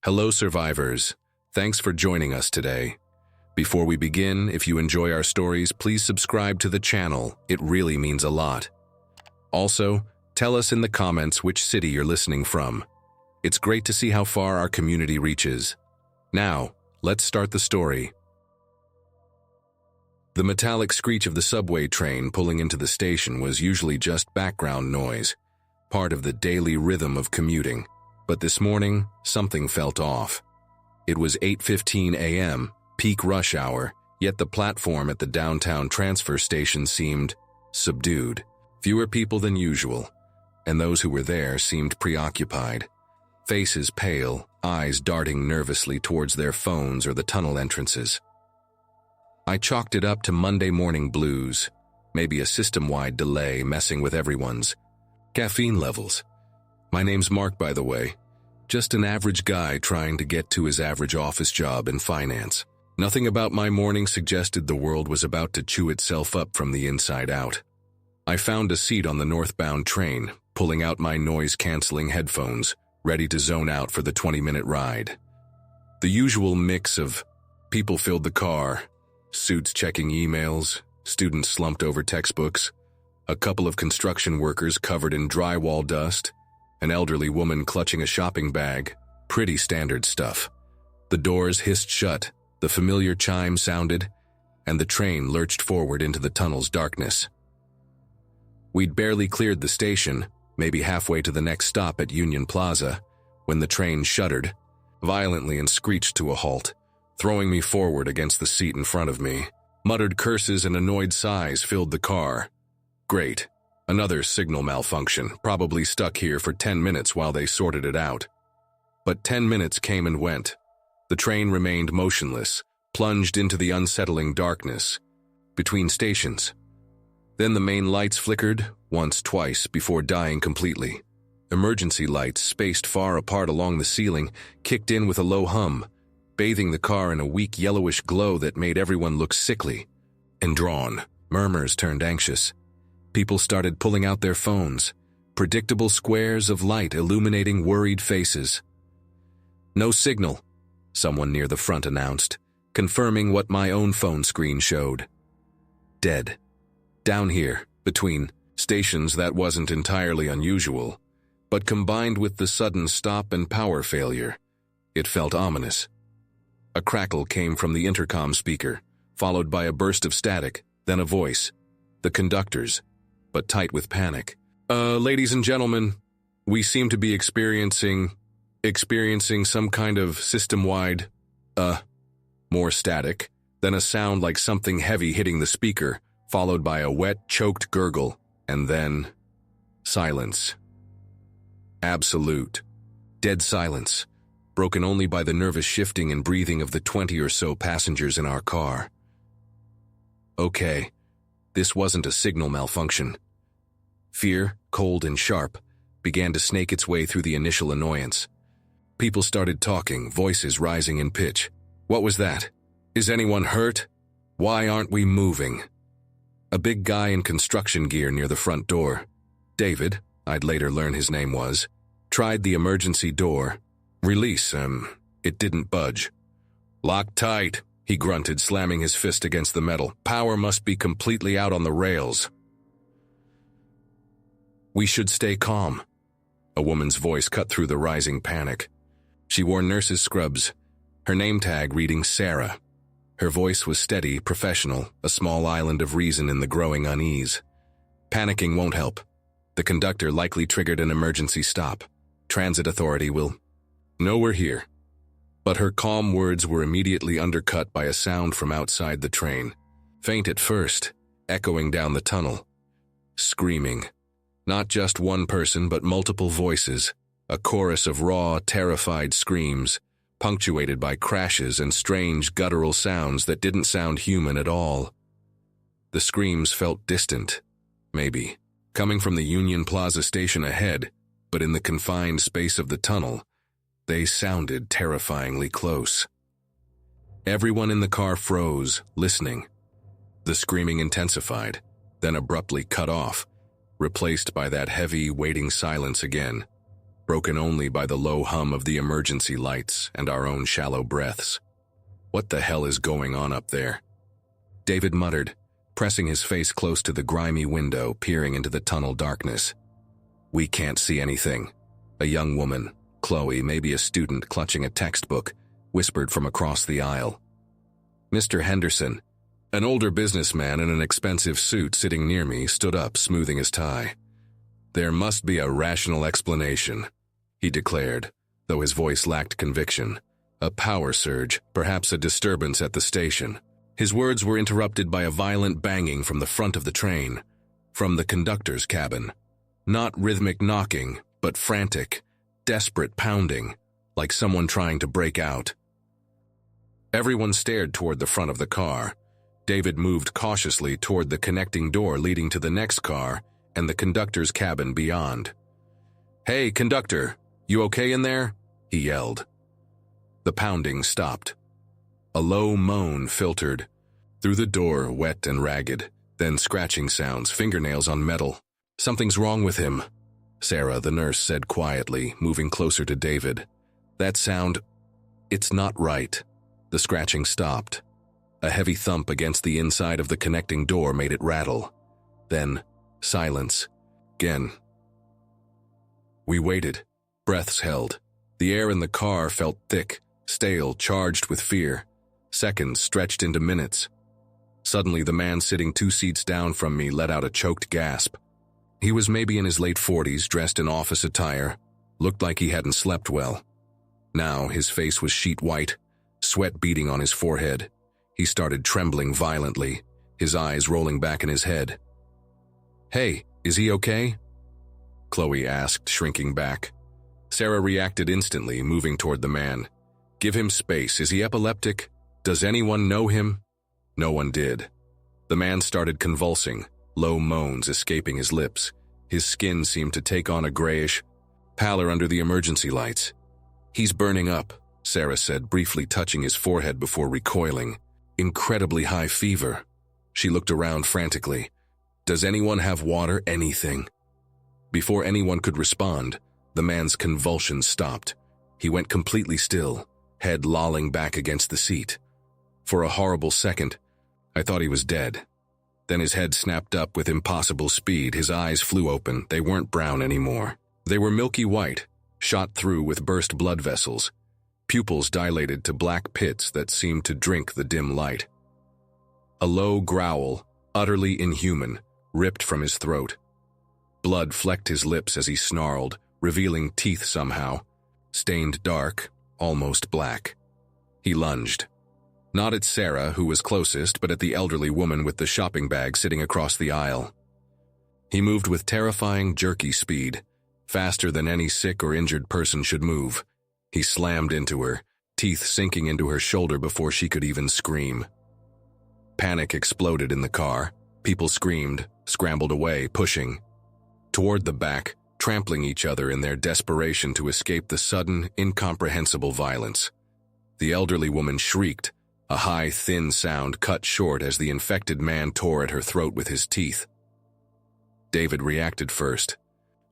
Hello, survivors. Thanks for joining us today. Before we begin, if you enjoy our stories, please subscribe to the channel. It really means a lot. Also, tell us in the comments which city you're listening from. It's great to see how far our community reaches. Now, let's start the story. The metallic screech of the subway train pulling into the station was usually just background noise, part of the daily rhythm of commuting. But this morning, something felt off. It was 8:15 a.m., peak rush hour, yet the platform at the downtown transfer station seemed subdued. Fewer people than usual, and those who were there seemed preoccupied. Faces pale, eyes darting nervously towards their phones or the tunnel entrances. I chalked it up to Monday morning blues, maybe a system-wide delay messing with everyone's caffeine levels. My name's Mark, by the way. Just an average guy trying to get to his average office job in finance. Nothing about my morning suggested the world was about to chew itself up from the inside out. I found a seat on the northbound train, pulling out my noise-canceling headphones, ready to zone out for the 20-minute ride. The usual mix of people filled the car, suits checking emails, students slumped over textbooks, a couple of construction workers covered in drywall dust, an elderly woman clutching a shopping bag, pretty standard stuff. The doors hissed shut, the familiar chime sounded, and the train lurched forward into the tunnel's darkness. We'd barely cleared the station, maybe halfway to the next stop at Union Plaza, when the train shuddered violently and screeched to a halt, throwing me forward against the seat in front of me. Muttered curses and annoyed sighs filled the car. Great. Another signal malfunction, probably stuck here for 10 minutes while they sorted it out. But 10 minutes came and went. The train remained motionless, plunged into the unsettling darkness, between stations. Then the main lights flickered, once, twice, before dying completely. Emergency lights, spaced far apart along the ceiling, kicked in with a low hum, bathing the car in a weak yellowish glow that made everyone look sickly and drawn. Murmurs turned anxious. People started pulling out their phones, predictable squares of light illuminating worried faces. No signal, someone near the front announced, confirming what my own phone screen showed. Dead. Down here, between stations, that wasn't entirely unusual, but combined with the sudden stop and power failure, it felt ominous. A crackle came from the intercom speaker, followed by a burst of static, then a voice. The conductor's, but tight with panic. Ladies and gentlemen, we seem to be experiencing some kind of system-wide, more static, then a sound like something heavy hitting the speaker, followed by a wet, choked gurgle, and then silence. Absolute. Dead silence, broken only by the nervous shifting and breathing of the 20 or so passengers in our car. Okay, this wasn't a signal malfunction. Fear, cold and sharp, began to snake its way through the initial annoyance. People started talking, voices rising in pitch. What was that? Is anyone hurt? Why aren't we moving? A big guy in construction gear near the front door, David, I'd later learn his name was, tried the emergency door. Release, it didn't budge. Lock tight, he grunted, slamming his fist against the metal. Power must be completely out on the rails. We should stay calm. A woman's voice cut through the rising panic. She wore nurse's scrubs, her name tag reading Sarah. Her voice was steady, professional, a small island of reason in the growing unease. Panicking won't help. The conductor likely triggered an emergency stop. Transit authority will know we're here. But her calm words were immediately undercut by a sound from outside the train. Faint at first, echoing down the tunnel. Screaming. Not just one person, but multiple voices. A chorus of raw, terrified screams, punctuated by crashes and strange guttural sounds that didn't sound human at all. The screams felt distant, maybe, coming from the Union Plaza station ahead, but in the confined space of the tunnel, they sounded terrifyingly close. Everyone in the car froze, listening. The screaming intensified, then abruptly cut off, replaced by that heavy, waiting silence again. broken only by the low hum of the emergency lights and our own shallow breaths. What the hell is going on up there? David muttered, pressing his face close to the grimy window, peering into the tunnel darkness. We can't see anything. A young woman, Chloe, maybe a student clutching a textbook, whispered from across the aisle. Mr. Henderson, an older businessman in an expensive suit sitting near me, stood up, smoothing his tie. There must be a rational explanation, he declared, though his voice lacked conviction. A power surge, perhaps a disturbance at the station. His words were interrupted by a violent banging from the front of the train, from the conductor's cabin. Not rhythmic knocking, but frantic, desperate pounding, like someone trying to break out. Everyone stared toward the front of the car. David moved cautiously toward the connecting door leading to the next car and the conductor's cabin beyond. "Hey, conductor, you okay in there?" he yelled. The pounding stopped. A low moan filtered through the door, wet and ragged, then scratching sounds, fingernails on metal. "Something's wrong with him," Sarah, the nurse, said quietly, moving closer to David. "That sound, it's not right." The scratching stopped. A heavy thump against the inside of the connecting door made it rattle. Then, silence. Again. We waited, breaths held. The air in the car felt thick, stale, charged with fear. Seconds stretched into minutes. Suddenly, the man sitting 2 seats down from me let out a choked gasp. He was maybe in his late 40s, dressed in office attire, looked like he hadn't slept well. Now, his face was sheet white, sweat beading on his forehead. He started trembling violently, his eyes rolling back in his head. "Hey, is he okay?" Chloe asked, shrinking back. Sarah reacted instantly, moving toward the man. "Give him space. Is he epileptic? Does anyone know him?" No one did. The man started convulsing, low moans escaping his lips. His skin seemed to take on a grayish pallor under the emergency lights. "He's burning up," Sarah said, briefly touching his forehead before recoiling. "Incredibly high fever." She looked around frantically. "Does anyone have water? Anything?" Before anyone could respond, the man's convulsions stopped. He went completely still, head lolling back against the seat. For a horrible second, I thought he was dead. Then his head snapped up with impossible speed. His eyes flew open. They weren't brown anymore. They were milky white, shot through with burst blood vessels. Pupils dilated to black pits that seemed to drink the dim light. A low growl, utterly inhuman, ripped from his throat. Blood flecked his lips as he snarled, revealing teeth somehow, stained dark, almost black. He lunged. Not at Sarah, who was closest, but at the elderly woman with the shopping bag sitting across the aisle. He moved with terrifying, jerky speed, faster than any sick or injured person should move. He slammed into her, teeth sinking into her shoulder before she could even scream. Panic exploded in the car. People screamed, scrambled away, pushing toward the back, trampling each other in their desperation to escape the sudden, incomprehensible violence. The elderly woman shrieked, a high, thin sound cut short as the infected man tore at her throat with his teeth. David reacted first,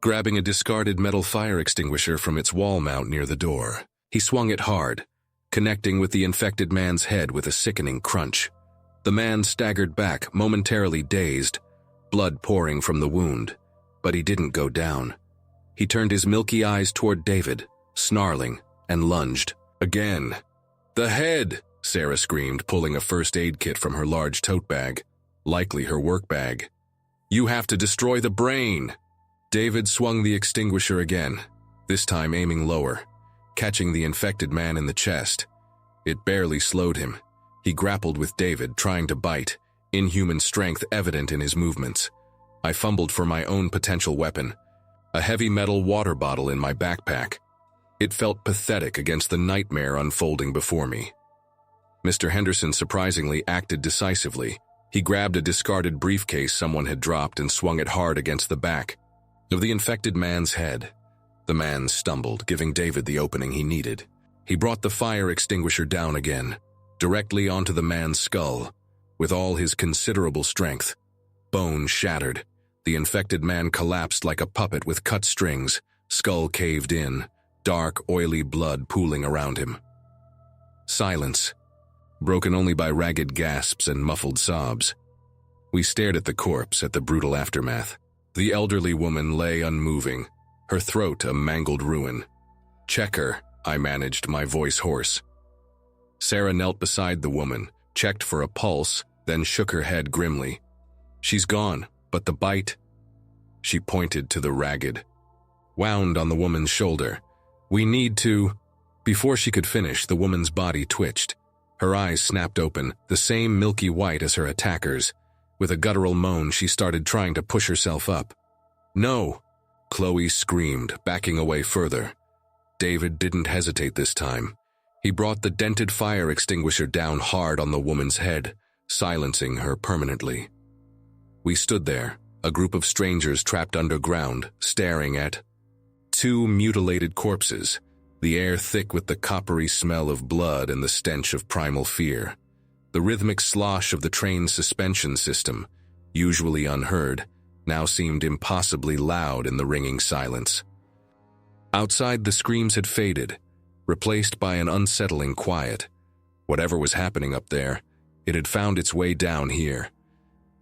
grabbing a discarded metal fire extinguisher from its wall mount near the door. He swung it hard, connecting with the infected man's head with a sickening crunch. The man staggered back, momentarily dazed, blood pouring from the wound, but he didn't go down. He turned his milky eyes toward David, snarling, and lunged. Again. "The head!" Sarah screamed, pulling a first aid kit from her large tote bag, likely her work bag. "You have to destroy the brain!" David swung the extinguisher again, this time aiming lower, catching the infected man in the chest. It barely slowed him. He grappled with David, trying to bite, inhuman strength evident in his movements. I fumbled for my own potential weapon, a heavy metal water bottle in my backpack. It felt pathetic against the nightmare unfolding before me. Mr. Henderson surprisingly acted decisively. He grabbed a discarded briefcase someone had dropped and swung it hard against the back of the infected man's head. The man stumbled, giving David the opening he needed. He brought the fire extinguisher down again, directly onto the man's skull, with all his considerable strength. Bone shattered. The infected man collapsed like a puppet with cut strings, skull caved in, dark, oily blood pooling around him. Silence, broken only by ragged gasps and muffled sobs. We stared at the corpse, at the brutal aftermath. The elderly woman lay unmoving, her throat a mangled ruin. "Check her," I managed, my voice hoarse. Sarah knelt beside the woman, checked for a pulse, then shook her head grimly. "She's gone, but the bite..." She pointed to the ragged wound on the woman's shoulder. "We need to..." Before she could finish, the woman's body twitched. Her eyes snapped open, the same milky white as her attackers. With a guttural moan, she started trying to push herself up. "No!" Chloe screamed, backing away further. David didn't hesitate this time. He brought the dented fire extinguisher down hard on the woman's head, silencing her permanently. We stood there, a group of strangers trapped underground, staring at two mutilated corpses, the air thick with the coppery smell of blood and the stench of primal fear. The rhythmic slosh of the train's suspension system, usually unheard, now seemed impossibly loud in the ringing silence. Outside, the screams had faded, replaced by an unsettling quiet. Whatever was happening up there, it had found its way down here.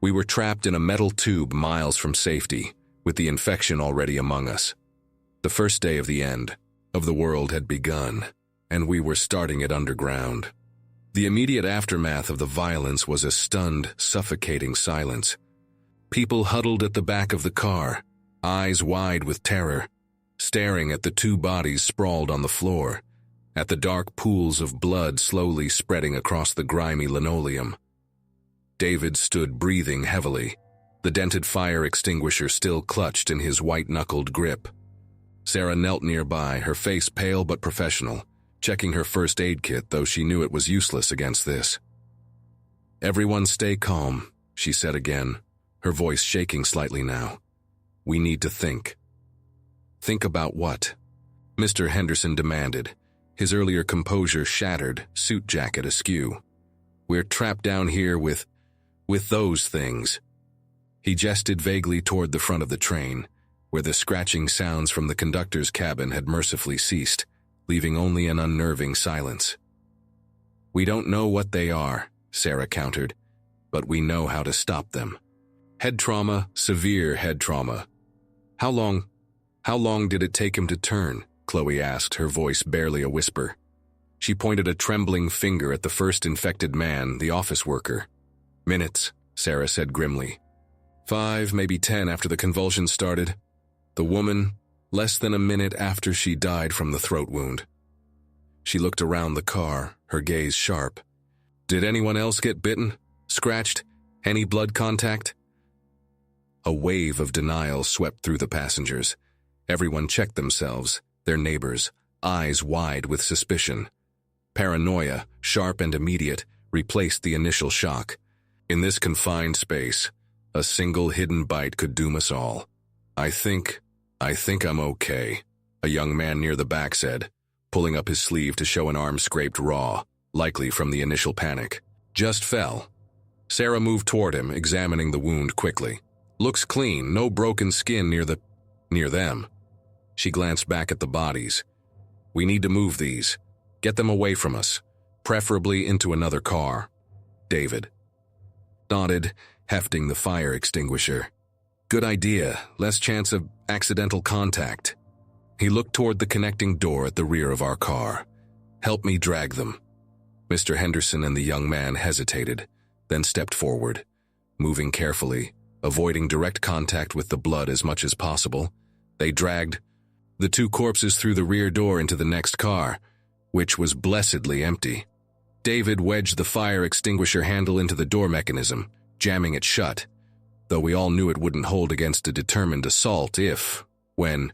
We were trapped in a metal tube miles from safety, with the infection already among us. The first day of the end of the world had begun, and we were starting it underground. The immediate aftermath of the violence was a stunned, suffocating silence. People huddled at the back of the car, eyes wide with terror, staring at the two bodies sprawled on the floor, at the dark pools of blood slowly spreading across the grimy linoleum. David stood breathing heavily, the dented fire extinguisher still clutched in his white-knuckled grip. Sarah knelt nearby, her face pale but professional, checking her first aid kit, though she knew it was useless against this. "Everyone stay calm," she said again, her voice shaking slightly now. "We need to think." "Think about what?" Mr. Henderson demanded, his earlier composure shattered, suit jacket askew. "We're trapped down here with those things." He gestured vaguely toward the front of the train, where the scratching sounds from the conductor's cabin had mercifully ceased, leaving only an unnerving silence. "We don't know what they are," Sarah countered, "but we know how to stop them. Head trauma, severe head trauma." How long did it take him to turn?" Chloe asked, her voice barely a whisper. She pointed a trembling finger at the first infected man, the office worker. "Minutes," Sarah said grimly. 5, maybe 10 after the convulsions started. The woman, less than a minute after she died from the throat wound. She looked around the car, her gaze sharp. "Did anyone else get bitten? Scratched? Any blood contact?" A wave of denial swept through the passengers. Everyone checked themselves, their neighbors, eyes wide with suspicion. Paranoia, sharp and immediate, replaced the initial shock. In this confined space, a single hidden bite could doom us all. I think I'm okay," a young man near the back said, pulling up his sleeve to show an arm scraped raw, likely from the initial panic. "Just fell." Sarah moved toward him, examining the wound quickly. "Looks clean, no broken skin near them." She glanced back at the bodies. "We need to move these. Get them away from us, preferably into another car." David nodded, hefting the fire extinguisher. "Good idea, less chance of accidental contact." He looked toward the connecting door at the rear of our car. "Help me drag them." Mr. Henderson and the young man hesitated, then stepped forward, moving carefully, avoiding direct contact with the blood as much as possible. They dragged the two corpses through the rear door into the next car, which was blessedly empty. David wedged the fire extinguisher handle into the door mechanism, jamming it shut, though we all knew it wouldn't hold against a determined assault when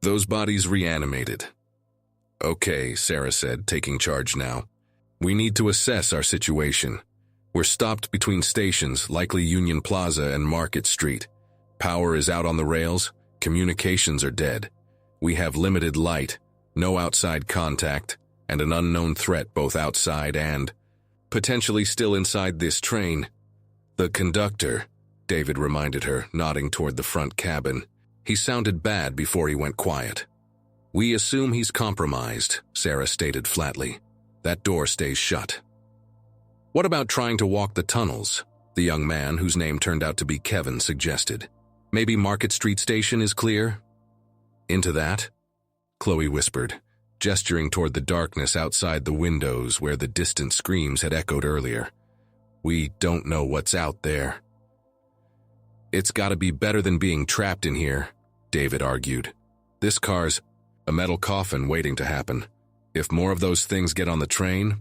those bodies reanimated. "Okay," Sarah said, taking charge now. "We need to assess our situation. We're stopped between stations, likely Union Plaza and Market Street. Power is out on the rails, communications are dead. We have limited light, no outside contact, and an unknown threat both outside and potentially still inside this train." "The conductor," David reminded her, nodding toward the front cabin. He sounded bad before he went quiet. We assume he's compromised, Sarah stated flatly. That door stays shut. What about trying to walk the tunnels? The young man, whose name turned out to be Kevin, suggested. Maybe Market Street Station is clear? Into that? Chloe whispered, gesturing toward the darkness outside the windows where the distant screams had echoed earlier. We don't know what's out there. It's gotta be better than being trapped in here, David argued. This car's a metal coffin waiting to happen. If more of those things get on the train...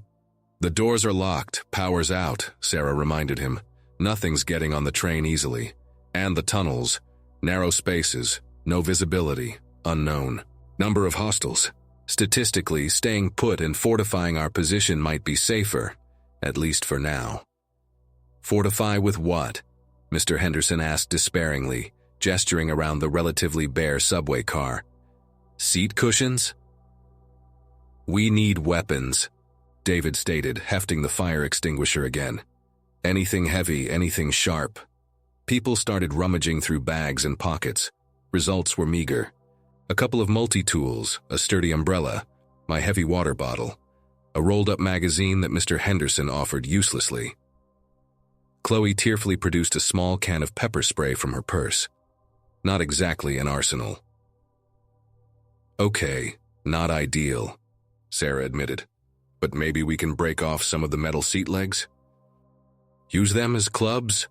The doors are locked, power's out, Sarah reminded him. Nothing's getting on the train easily. And the tunnels, narrow spaces, no visibility, unknown. Number of hostiles. Statistically, staying put and fortifying our position might be safer, at least for now. Fortify with what? Mr. Henderson asked despairingly, gesturing around the relatively bare subway car. Seat cushions? We need weapons, David stated, hefting the fire extinguisher again. Anything heavy, anything sharp. People started rummaging through bags and pockets. Results were meager. A couple of multi-tools, a sturdy umbrella, my heavy water bottle, a rolled-up magazine that Mr. Henderson offered uselessly. Chloe tearfully produced a small can of pepper spray from her purse. Not exactly an arsenal. Okay, not ideal, Sarah admitted. But maybe we can break off some of the metal seat legs? Use them as clubs?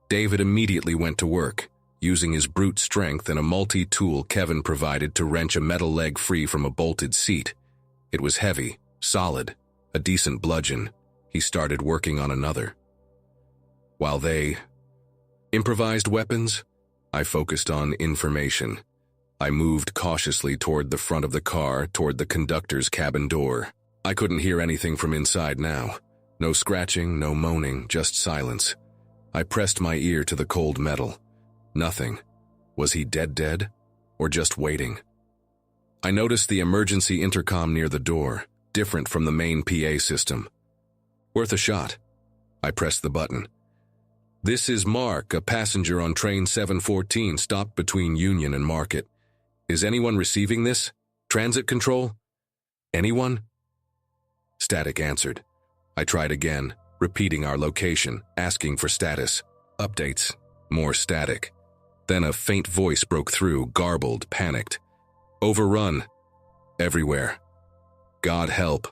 David immediately went to work, using his brute strength and a multi-tool Kevin provided to wrench a metal leg free from a bolted seat. It was heavy, solid, a decent bludgeon. He started working on another. While they improvised weapons, I focused on information. I moved cautiously toward the front of the car, toward the conductor's cabin door. I couldn't hear anything from inside now. No scratching, no moaning, just silence. I pressed my ear to the cold metal. Nothing. Was he dead? Or just waiting? I noticed the emergency intercom near the door, different from the main PA system. Worth a shot. I pressed the button. This is Mark, a passenger on train 714 stopped between Union and Market. Is anyone receiving this? Transit control? Anyone? Static answered. I tried again, repeating our location, asking for status. Updates. More static. Then a faint voice broke through, garbled, panicked. Overrun. Everywhere. God help.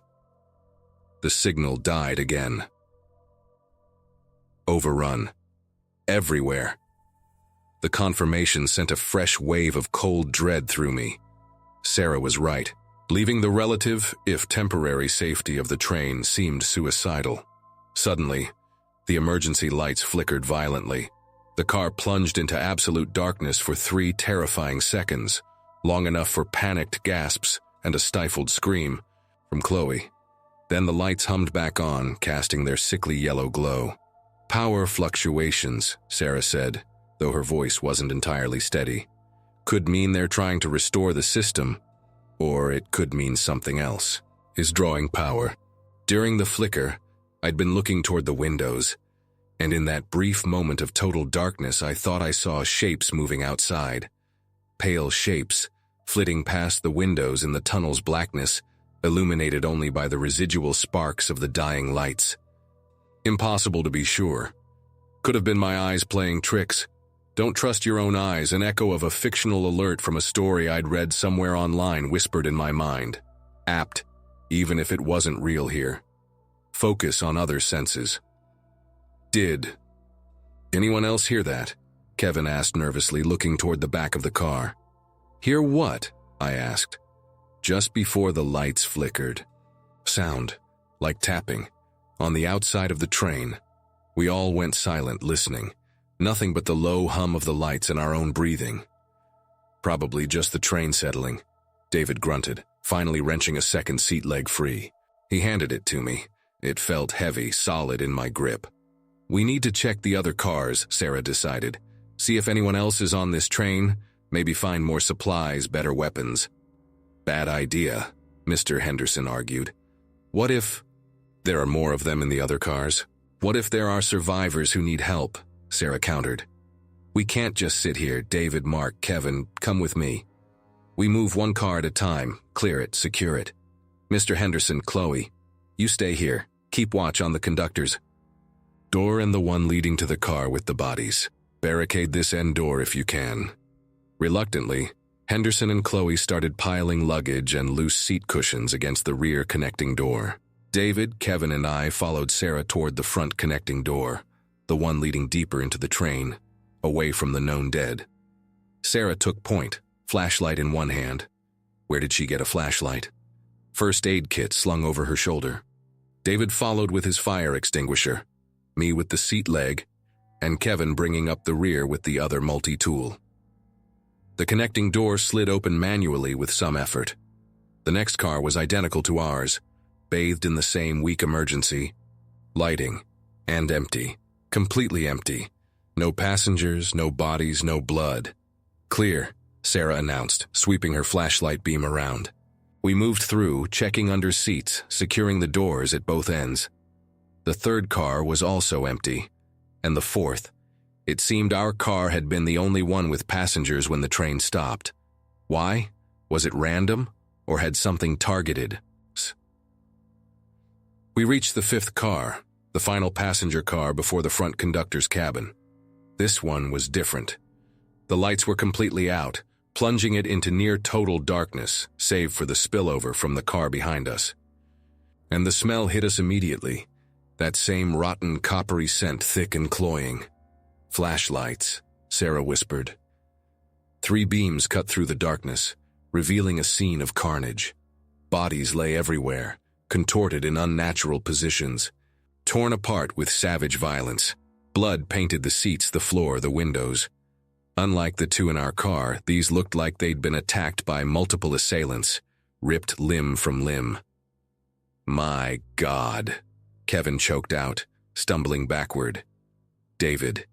The signal died again. Overrun. Everywhere. The confirmation sent a fresh wave of cold dread through me. Sarah was right. Leaving the relative, if temporary, safety of the train seemed suicidal. Suddenly, the emergency lights flickered violently. The car plunged into absolute darkness for 3 terrifying seconds, long enough for panicked gasps and a stifled scream from Chloe. Then the lights hummed back on, casting their sickly yellow glow. Power fluctuations, Sarah said, though her voice wasn't entirely steady. Could mean they're trying to restore the system, or it could mean something else. Is drawing power. During the flicker, I'd been looking toward the windows, and in that brief moment of total darkness I thought I saw shapes moving outside. Pale shapes, flitting past the windows in the tunnel's blackness, illuminated only by the residual sparks of the dying lights. Impossible to be sure. Could have been my eyes playing tricks. Don't trust your own eyes, an echo of a fictional alert from a story I'd read somewhere online whispered in my mind. Apt, even if it wasn't real here. Focus on other senses. Did anyone else hear that? Kevin asked nervously, looking toward the back of the car. Hear what? I asked. Just before the lights flickered. Sound, like tapping, on the outside of the train. We all went silent, listening. Nothing but the low hum of the lights and our own breathing. Probably just the train settling, David grunted, finally wrenching a second seat leg free. He handed it to me. It felt heavy, solid in my grip. We need to check the other cars, Sarah decided. See if anyone else is on this train, maybe find more supplies, better weapons. Bad idea, Mr. Henderson argued. What if there are more of them in the other cars? What if there are survivors who need help? Sarah countered. We can't just sit here. David, Mark, Kevin, come with me. We move one car at a time, clear it, secure it. Mr. Henderson, Chloe, you stay here. Keep watch on the conductors. Door and the one leading to the car with the bodies. Barricade this end door if you can. Reluctantly, Henderson and Chloe started piling luggage and loose seat cushions against the rear connecting door. David, Kevin, and I followed Sarah toward the front connecting door, the one leading deeper into the train, away from the known dead. Sarah took point, flashlight in one hand. Where did she get a flashlight? First aid kit slung over her shoulder. David followed with his fire extinguisher, me with the seat leg, and Kevin bringing up the rear with the other multi-tool. The connecting door slid open manually with some effort. The next car was identical to ours, bathed in the same weak emergency, lighting, and empty, completely empty. No passengers, no bodies, no blood. Clear, Sarah announced, sweeping her flashlight beam around. We moved through, checking under seats, securing the doors at both ends. The third car was also empty, and the fourth. It seemed our car had been the only one with passengers when the train stopped. Why? Was it random, or had something targeted? We reached the fifth car, the final passenger car before the front conductor's cabin. This one was different. The lights were completely out, plunging it into near total darkness, save for the spillover from the car behind us. And the smell hit us immediately, that same rotten coppery scent, thick and cloying. Flashlights, Sarah whispered. 3 beams cut through the darkness, revealing a scene of carnage. Bodies lay everywhere, contorted in unnatural positions, torn apart with savage violence. Blood painted the seats, the floor, the windows. Unlike the 2 in our car, these looked like they'd been attacked by multiple assailants, ripped limb from limb. My God, Kevin choked out, stumbling backward. David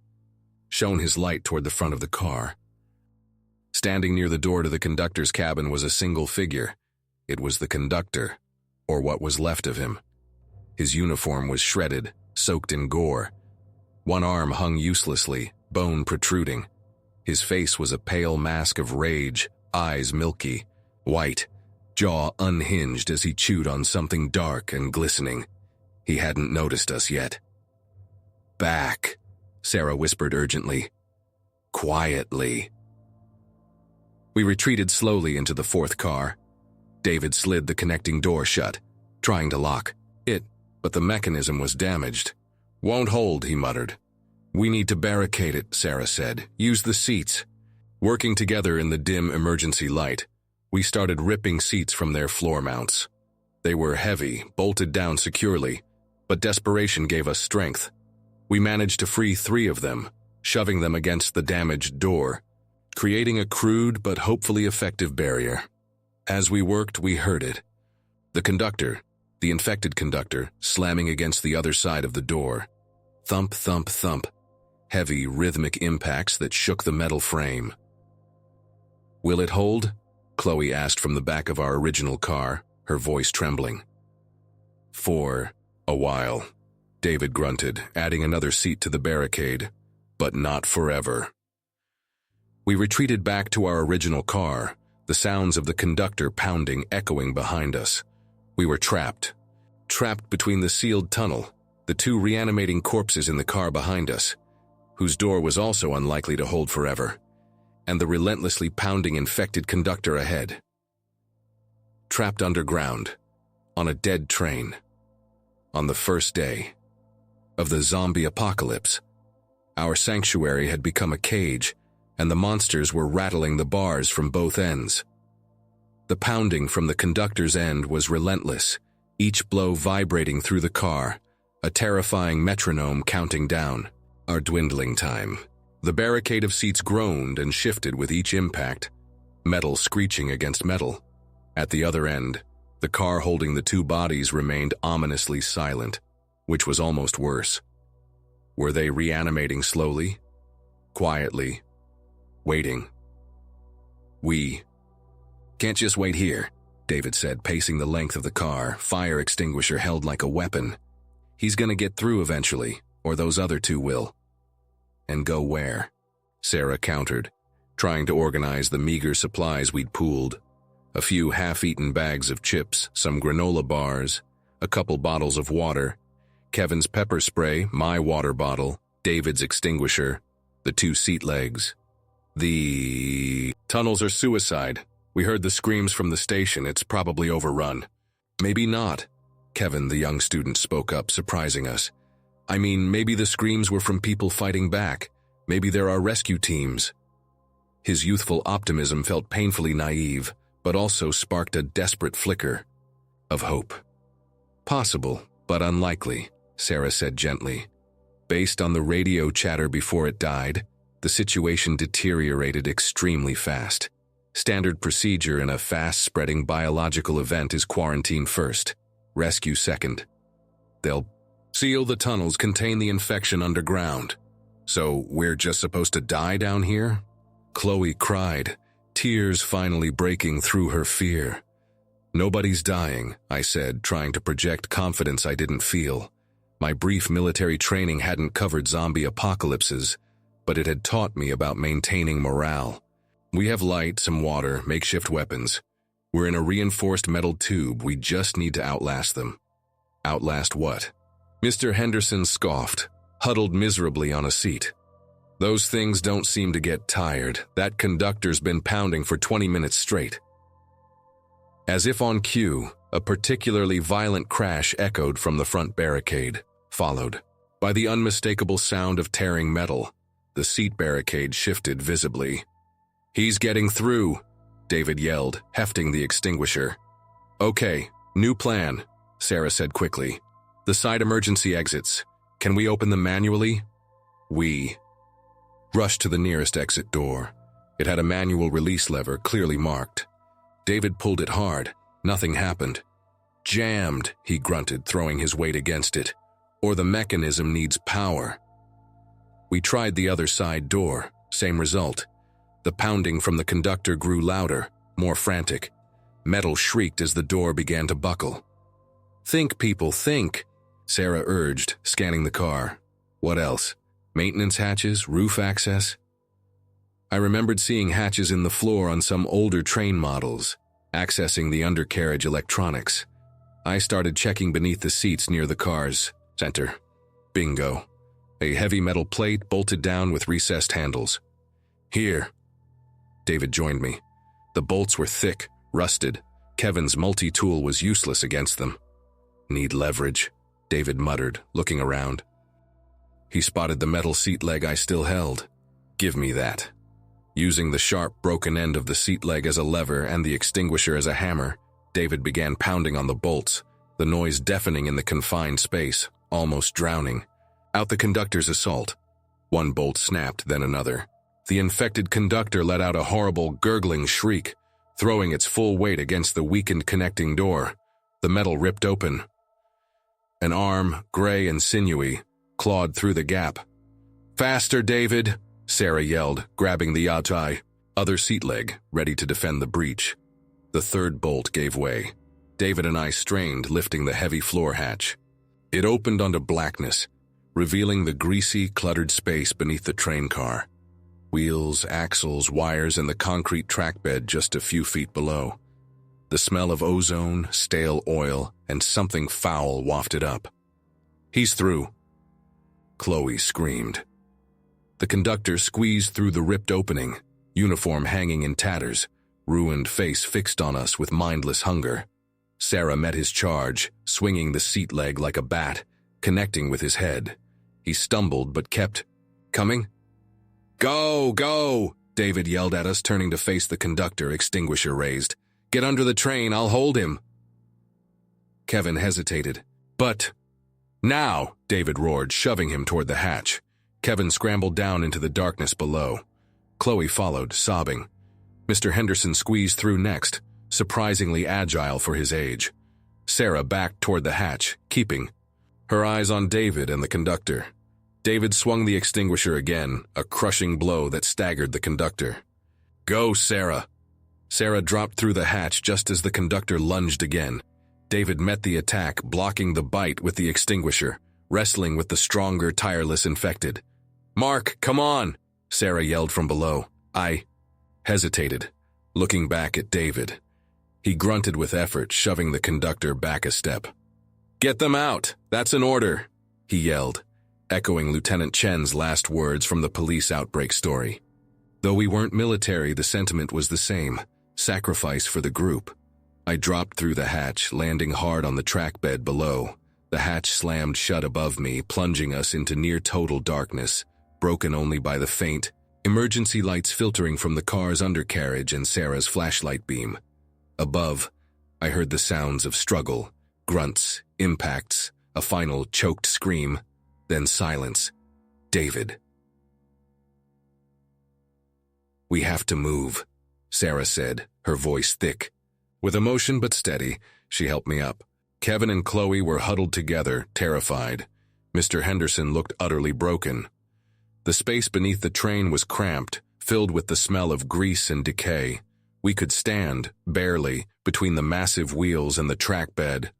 shone his light toward the front of the car. Standing near the door to the conductor's cabin was a single figure. It was the conductor, or what was left of him. His uniform was shredded, soaked in gore. One arm hung uselessly, bone protruding. His face was a pale mask of rage, eyes milky, white, jaw unhinged as he chewed on something dark and glistening. He hadn't noticed us yet. Back, Sarah whispered urgently. Quietly. We retreated slowly into the fourth car. David slid the connecting door shut, trying to lock it, but the mechanism was damaged. Won't hold, he muttered. We need to barricade it, Sarah said. Use the seats. Working together in the dim emergency light, we started ripping seats from their floor mounts. They were heavy, bolted down securely, but desperation gave us strength. We managed to free 3 of them, shoving them against the damaged door, creating a crude but hopefully effective barrier. As we worked, we heard it. The conductor, the infected conductor, slamming against the other side of the door. Thump, thump, thump. Heavy, rhythmic impacts that shook the metal frame. Will it hold? Chloe asked from the back of our original car, her voice trembling. For a while, David grunted, adding another seat to the barricade, but not forever. We retreated back to our original car, the sounds of the conductor pounding echoing behind us. We were trapped between the sealed tunnel, the 2 reanimating corpses in the car behind us, whose door was also unlikely to hold forever, and the relentlessly pounding infected conductor ahead. Trapped underground, on a dead train, on the first day of the zombie apocalypse. Our sanctuary had become a cage, and the monsters were rattling the bars from both ends. The pounding from the conductor's end was relentless, each blow vibrating through the car, a terrifying metronome counting down our dwindling time. The barricade of seats groaned and shifted with each impact, metal screeching against metal. At the other end, the car holding the 2 bodies remained ominously silent, which was almost worse. Were they reanimating slowly, quietly, waiting? We can't just wait here, David said, pacing the length of the car, fire extinguisher held like a weapon. He's gonna get through eventually, or those other 2 will. And go where? Sarah countered, trying to organize the meager supplies we'd pooled. A few half-eaten bags of chips, some granola bars, a couple bottles of water, Kevin's pepper spray, my water bottle, David's extinguisher, the 2 seat legs. The tunnels are suicide. We heard the screams from the station. It's probably overrun. Maybe not. Kevin, the young student, spoke up, surprising us. I mean, maybe the screams were from people fighting back. Maybe there are rescue teams. His youthful optimism felt painfully naive, but also sparked a desperate flicker of hope. Possible, but unlikely, Sarah said gently. Based on the radio chatter before it died, the situation deteriorated extremely fast. Standard procedure in a fast-spreading biological event is quarantine first, rescue second. They'll seal the tunnels, contain the infection underground. So we're just supposed to die down here? Chloe cried, tears finally breaking through her fear. Nobody's dying, I said, trying to project confidence I didn't feel. My brief military training hadn't covered zombie apocalypses, but it had taught me about maintaining morale. We have light, some water, makeshift weapons. We're in a reinforced metal tube. We just need to outlast them. Outlast what? Mr. Henderson scoffed, huddled miserably on a seat. Those things don't seem to get tired. That conductor's been pounding for 20 minutes straight. As if on cue, a particularly violent crash echoed from the front barricade, followed by the unmistakable sound of tearing metal. The seat barricade shifted visibly. "He's getting through," David yelled, hefting the extinguisher. "Okay, new plan," Sarah said quickly. "The side emergency exits. Can we open them manually?" We rushed to the nearest exit door. It had a manual release lever clearly marked. David pulled it hard. Nothing happened. "Jammed," he grunted, throwing his weight against it. "Or the mechanism needs power." We tried the other side door. Same result. The pounding from the conductor grew louder, more frantic. Metal shrieked as the door began to buckle. "Think, people, think," Sarah urged, scanning the car. "What else? Maintenance hatches, roof access?" I remembered seeing hatches in the floor on some older train models, accessing the undercarriage electronics. I started checking beneath the seats near the car's center. Bingo. A heavy metal plate bolted down with recessed handles. "Here." David joined me. The bolts were thick, rusted. Kevin's multi-tool was useless against them. "Need leverage," David muttered, looking around. He spotted the metal seat leg I still held. "Give me that." Using the sharp, broken end of the seat leg as a lever and the extinguisher as a hammer, David began pounding on the bolts, the noise deafening in the confined space, almost drowning. Out the conductor's assault. One bolt snapped, then another. The infected conductor let out a horrible, gurgling shriek, throwing its full weight against the weakened connecting door. The metal ripped open. An arm, gray and sinewy, clawed through the gap. "Faster, David!" Sarah yelled, grabbing the other seat leg, ready to defend the breach. The third bolt gave way. David and I strained, lifting the heavy floor hatch. It opened onto blackness, revealing the greasy, cluttered space beneath the train car. Wheels, axles, wires, and the concrete track bed just a few feet below. The smell of ozone, stale oil, and something foul wafted up. "He's through," Chloe screamed. The conductor squeezed through the ripped opening, uniform hanging in tatters, ruined face fixed on us with mindless hunger. Sarah met his charge, swinging the seat leg like a bat, connecting with his head. He stumbled but kept coming. "Go, go!" David yelled at us, turning to face the conductor, extinguisher raised. "Get under the train, I'll hold him." Kevin hesitated. "But..." "Now!" David roared, shoving him toward the hatch. Kevin scrambled down into the darkness below. Chloe followed, sobbing. Mr. Henderson squeezed through next, surprisingly agile for his age. Sarah backed toward the hatch, keeping her eyes on David and the conductor. David swung the extinguisher again, a crushing blow that staggered the conductor. "Go, Sarah!" Sarah dropped through the hatch just as the conductor lunged again. David met the attack, blocking the bite with the extinguisher, wrestling with the stronger, tireless infected. "Mark, come on!" Sarah yelled from below. hesitated, looking back at David. He grunted with effort, shoving the conductor back a step. "Get them out! That's an order!" he yelled, echoing Lieutenant Chen's last words from the police outbreak story. Though we weren't military, the sentiment was the same: sacrifice for the group. I dropped through the hatch, landing hard on the track bed below. The hatch slammed shut above me, plunging us into near-total darkness, broken only by the faint emergency lights filtering from the car's undercarriage and Sarah's flashlight beam. Above, I heard the sounds of struggle, grunts, impacts, a final choked scream, then silence. David. "We have to move," Sarah said, her voice thick. With emotion but steady, she helped me up. Kevin and Chloe were huddled together, terrified. Mr. Henderson looked utterly broken. The space beneath the train was cramped, filled with the smell of grease and decay. We could stand, barely, between the massive wheels and the track bed.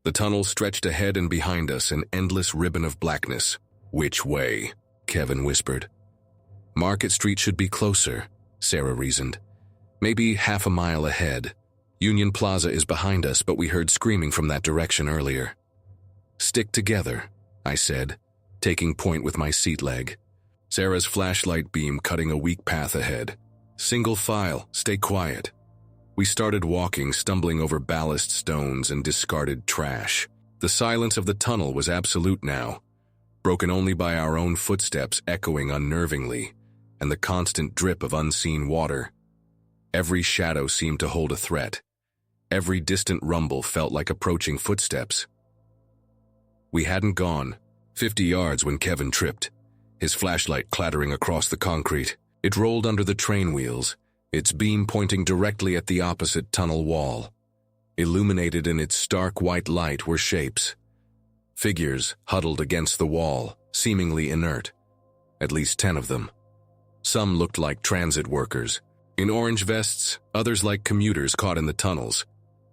The tunnel stretched ahead and behind us, an endless ribbon of blackness. "Which way?" Kevin whispered. "Market Street should be closer," Sarah reasoned. "Maybe half a mile ahead. Union Plaza is behind us, but we heard screaming from that direction earlier." "Stick together," I said, taking point with my seat leg. Sarah's flashlight beam cutting a weak path ahead. "Single file, stay quiet." We started walking, stumbling over ballast stones and discarded trash. The silence of the tunnel was absolute now, broken only by our own footsteps echoing unnervingly, and the constant drip of unseen water. Every shadow seemed to hold a threat. Every distant rumble felt like approaching footsteps. We hadn't gone 50 yards when Kevin tripped, his flashlight clattering across the concrete. It rolled under the train wheels, its beam pointing directly at the opposite tunnel wall. Illuminated in its stark white light were shapes. Figures huddled against the wall, seemingly inert. At least 10 of them. Some looked like transit workers. In orange vests, others like commuters caught in the tunnels.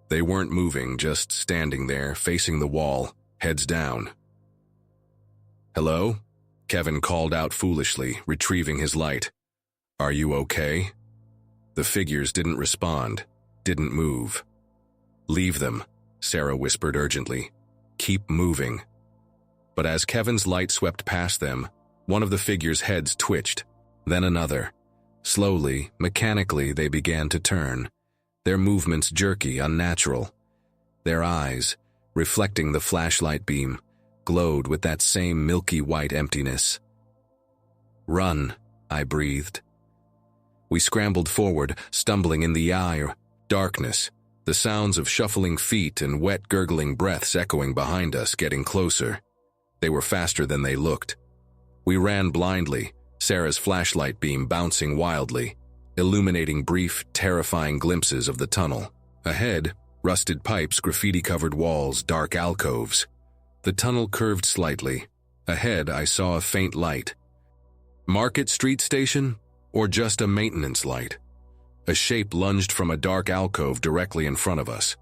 They weren't moving, just standing there, facing the wall, heads down. "Hello?" Kevin called out foolishly, retrieving his light. "Are you okay?" The figures didn't respond, didn't move. "Leave them," Sarah whispered urgently. "Keep moving." But as Kevin's light swept past them, one of the figures' heads twitched, then another. Slowly, mechanically, they began to turn, their movements jerky, unnatural. Their eyes, reflecting the flashlight beam, glowed with that same milky white emptiness. "Run," I breathed. We scrambled forward, stumbling in the darkness, the sounds of shuffling feet and wet, gurgling breaths echoing behind us, getting closer. They were faster than they looked. We ran blindly, Sarah's flashlight beam bouncing wildly, illuminating brief, terrifying glimpses of the tunnel. Ahead, rusted pipes, graffiti-covered walls, dark alcoves. The tunnel curved slightly. Ahead, I saw a faint light. Market Street Station? Or just a maintenance light? A shape lunged from a dark alcove directly in front of us.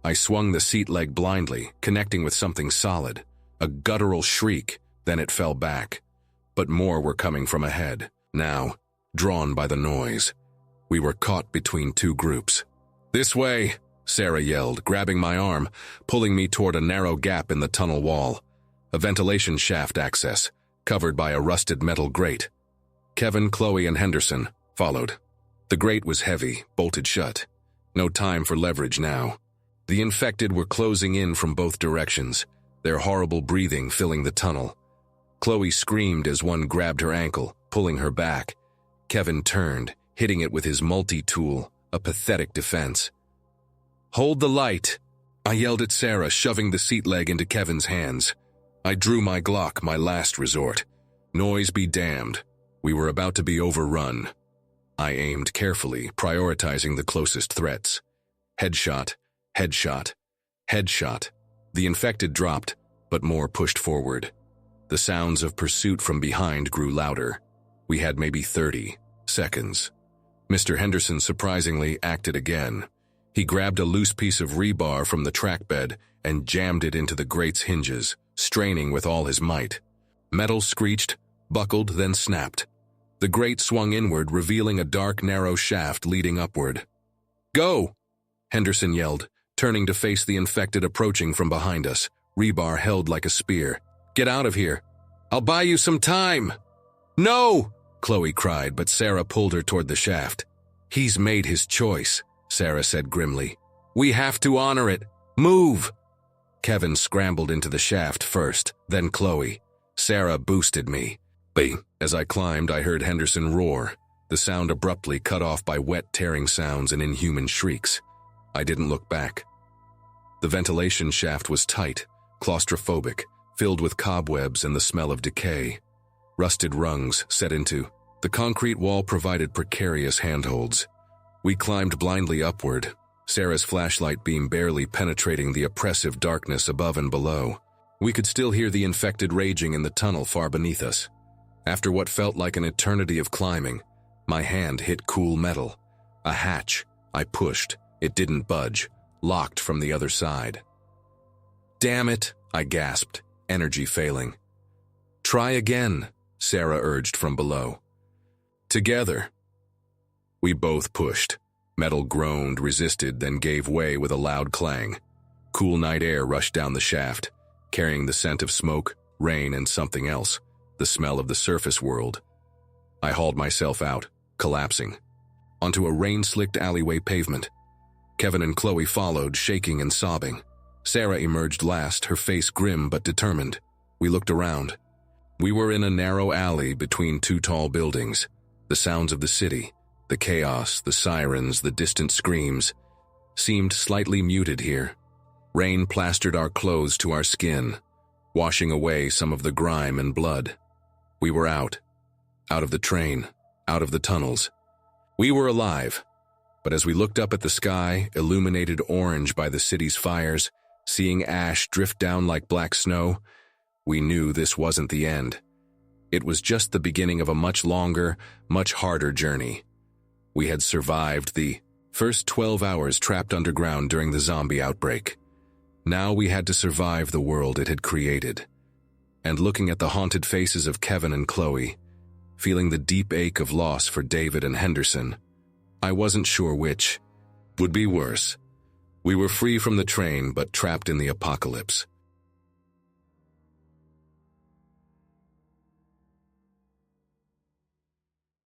I swung the seat leg blindly, connecting with something solid. A guttural shriek, then it fell back. But more were coming from ahead, now, drawn by the noise. We were caught between two groups. "This way," Sarah yelled, grabbing my arm, pulling me toward a narrow gap in the tunnel wall. A ventilation shaft access, covered by a rusted metal grate. Kevin, Chloe, and Henderson followed. The grate was heavy, bolted shut. No time for leverage now. The infected were closing in from both directions, their horrible breathing filling the tunnel. Chloe screamed as one grabbed her ankle, pulling her back. Kevin turned, hitting it with his multi-tool, a pathetic defense. "Hold the light," I yelled at Sarah, shoving the seat leg into Kevin's hands. I drew my Glock, my last resort. Noise be damned. We were about to be overrun. I aimed carefully, prioritizing the closest threats. Headshot, headshot, headshot. The infected dropped, but more pushed forward. The sounds of pursuit from behind grew louder. We had maybe 30 seconds. Mr. Henderson surprisingly acted again. He grabbed a loose piece of rebar from the track bed and jammed it into the grate's hinges, straining with all his might. Metal screeched, buckled, then snapped. The grate swung inward, revealing a dark, narrow shaft leading upward. "Go!" Henderson yelled, turning to face the infected approaching from behind us, rebar held like a spear. "Get out of here! I'll buy you some time!" "No!" Chloe cried, but Sarah pulled her toward the shaft. "He's made his choice," Sarah said grimly. "We have to honor it. Move!" Kevin scrambled into the shaft first, then Chloe. Sarah boosted me. As I climbed, I heard Henderson roar, the sound abruptly cut off by wet, tearing sounds and inhuman shrieks. I didn't look back. The ventilation shaft was tight, claustrophobic, filled with cobwebs and the smell of decay. Rusted rungs set into. The concrete wall provided precarious handholds. We climbed blindly upward, Sarah's flashlight beam barely penetrating the oppressive darkness above and below. We could still hear the infected raging in the tunnel far beneath us. After what felt like an eternity of climbing, my hand hit cool metal. A hatch. I pushed. It didn't budge, locked from the other side. "Damn it," I gasped, energy failing. "Try again," Sarah urged from below. "Together." We both pushed. Metal groaned, resisted, then gave way with a loud clang. Cool night air rushed down the shaft, carrying the scent of smoke, rain, and something else, the smell of the surface world. I hauled myself out, collapsing, onto a rain-slicked alleyway pavement. Kevin and Chloe followed, shaking and sobbing. Sarah emerged last, her face grim but determined. We looked around. We were in a narrow alley between two tall buildings. The sounds of the city, the chaos, the sirens, the distant screams, seemed slightly muted here. Rain plastered our clothes to our skin, washing away some of the grime and blood. We were out of the train, out of the tunnels. We were alive, but as we looked up at the sky, illuminated orange by the city's fires, seeing ash drift down like black snow, we knew this wasn't the end. It was just the beginning of a much longer, much harder journey. We had survived the first 12 hours trapped underground during the zombie outbreak. Now we had to survive the world it had created. And looking at the haunted faces of Kevin and Chloe, feeling the deep ache of loss for David and Henderson, I wasn't sure which would be worse. We were free from the train, but trapped in the apocalypse.